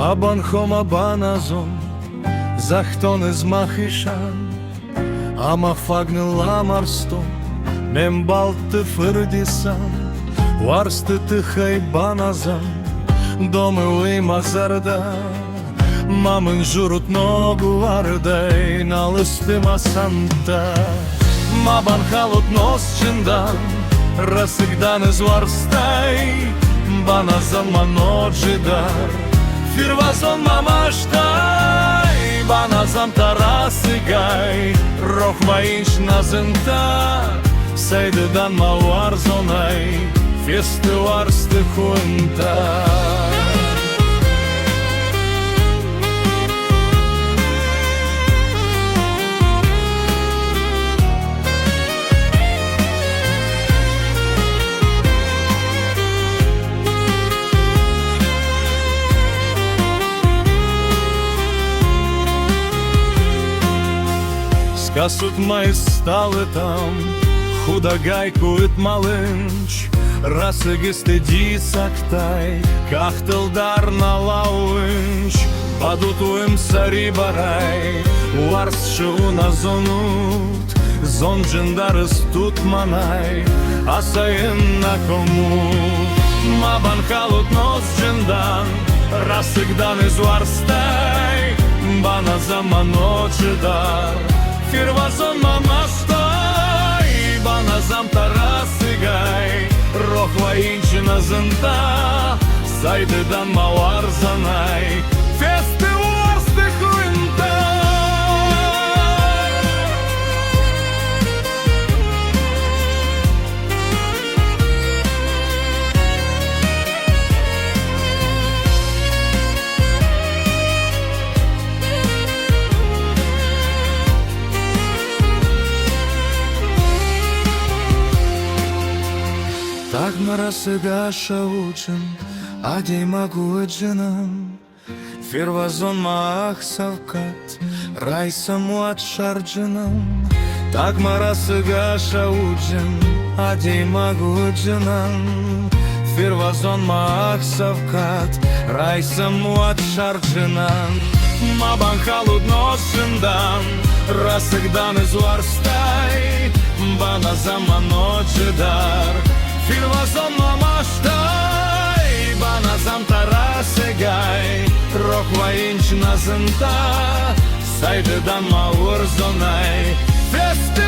Abban homabanazon, zachtone zmachishan, ama fagnila marston, membalte fırdisan, varstı tıhay banazan, domy mazarda, mamın jurut nogu varday, nalısты masanta, maban halut nosçından, rasıgdan izvarsтай, banazan manocıdar, firvazon mamaşтай, banazan tarasıgay, rohmayınç nazınta, saydıdan mavarzonay, festi varstı hunta. Скасут мои стали там, худагайку ит малынч, расыги стыди сактай, кахтылдар налауынч, падутуем сари барай, уарс шуна зонут, зон джиндарыс тут манай, асайын на кому, мабан халут нос джиндан, расыгдан из уарстай, бана заманочыдар. Firvazon mamashtai, banazam tarasıgay, rohlayınç nazınta, saydıdan mavarzanay, festi varstı hunta. Так марасыга шаучын, адей магу джинам, фирвазон маах савкат, райсаму от шарджинам. Так марасыга шаучын, адей магу джинам, фирвазон маах савкат, райсаму от шарджинам. Мабан халуд носындан, расыгдан изуарстай, бана заманочыдар. Firvazon mamashtai, banazam tarasıgay, rohlayınç nazınta, saydıdan mavarzonay, festi